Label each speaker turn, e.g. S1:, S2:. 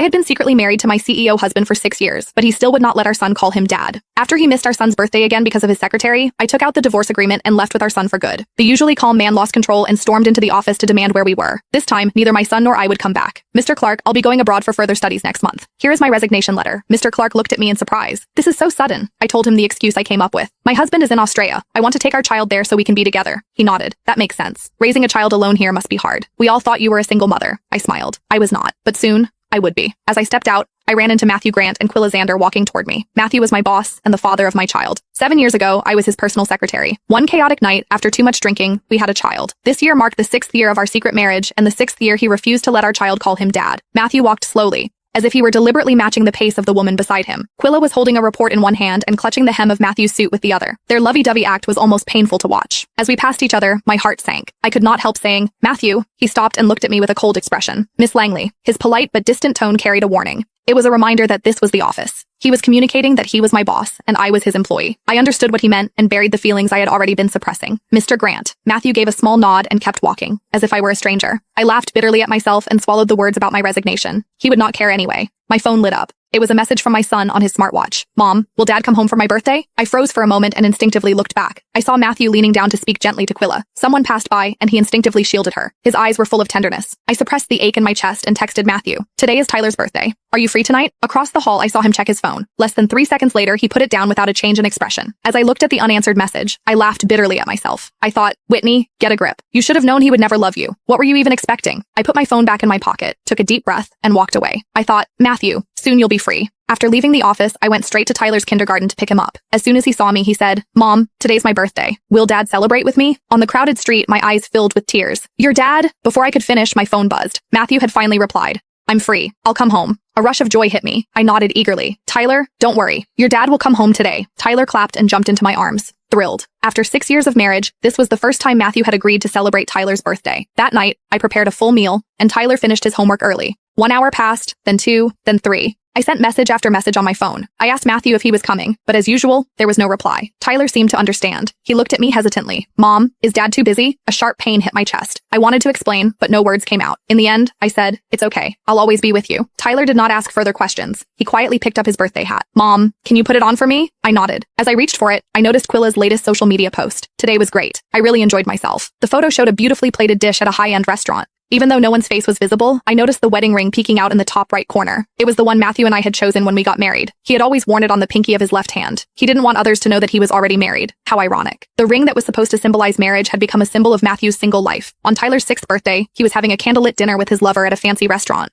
S1: I had been secretly married to my CEO husband for 6 years, but he still would not let our son call him dad. After he missed our son's birthday again because of his secretary, I took out the divorce agreement and left with our son for good. The usually calm man lost control and stormed into the office to demand where we were. This time, neither my son nor I would come back. Mr. Clark, I'll be going abroad for further studies next month. Here is my resignation letter. Mr. Clark looked at me in surprise. This is so sudden. I told him the excuse I came up with. My husband is in Australia. I want to take our child there so we can be together. He nodded. That makes sense. Raising a child alone here must be hard. We all thought you were a single mother. I smiled. I was not. But soon, I would be. As I stepped out, I ran into Matthew Grant and Quilla Xander walking toward me. Matthew was my boss and the father of my child. 7 years ago, I was his personal secretary. One chaotic night, after too much drinking, we had a child. This year marked the 6th year of our secret marriage and the 6th year he refused to let our child call him dad. Matthew walked slowly, as if he were deliberately matching the pace of the woman beside him. Quilla was holding a report in one hand and clutching the hem of Matthew's suit with the other. Their lovey-dovey act was almost painful to watch. As we passed each other, my heart sank. I could not help saying, "Matthew." He stopped and looked at me with a cold expression. "Miss Langley." His polite but distant tone carried a warning. It was a reminder that this was the office. He was communicating that he was my boss and I was his employee. I understood what he meant and buried the feelings I had already been suppressing. "Mr. Grant." Matthew gave a small nod and kept walking, as if I were a stranger. I laughed bitterly at myself and swallowed the words about my resignation. He would not care anyway. My phone lit up. It was a message from my son on his smartwatch. "Mom, will Dad come home for my birthday?" I froze for a moment and instinctively looked back. I saw Matthew leaning down to speak gently to Quilla. Someone passed by and he instinctively shielded her. His eyes were full of tenderness. I suppressed the ache in my chest and texted Matthew. "Today is Tyler's birthday. Are you free tonight?" Across the hall, I saw him check his phone. Less than 3 seconds later, he put it down without a change in expression. As I looked at the unanswered message, I laughed bitterly at myself. I thought, "Whitney, get a grip. You should have known he would never love you. What were you even expecting?" I put my phone back in my pocket, took a deep breath, and walked away. I thought, "Matthew, soon you'll be free." After leaving the office, I went straight to Tyler's kindergarten to pick him up. As soon as he saw me, he said, "Mom, today's my birthday. Will Dad celebrate with me?" On the crowded street, my eyes filled with tears. "Your dad?" Before I could finish, my phone buzzed. Matthew had finally replied. "I'm free. I'll come home." A rush of joy hit me. I nodded eagerly. "Tyler, don't worry. Your dad will come home today." Tyler clapped and jumped into my arms. Thrilled. After 6 years of marriage, this was the first time Matthew had agreed to celebrate Tyler's birthday. That night, I prepared a full meal, and Tyler finished his homework early. 1 hour passed, then 2, then 3. I sent message after message on my phone. I asked Matthew if he was coming, but as usual, there was no reply. Tyler seemed to understand. He looked at me hesitantly. "Mom, is Dad too busy?" A sharp pain hit my chest. I wanted to explain, but no words came out. In the end, I said, "It's okay. I'll always be with you." Tyler did not ask further questions. He quietly picked up his birthday hat. "Mom, can you put it on for me?" I nodded. As I reached for it, I noticed Quilla's latest social media post. "Today was great. I really enjoyed myself." The photo showed a beautifully plated dish at a high-end restaurant. Even though no one's face was visible, I noticed the wedding ring peeking out in the top right corner. It was the one Matthew and I had chosen when we got married. He had always worn it on the pinky of his left hand. He didn't want others to know that he was already married. How ironic. The ring that was supposed to symbolize marriage had become a symbol of Matthew's single life. On Tyler's 6th birthday, he was having a candlelit dinner with his lover at a fancy restaurant.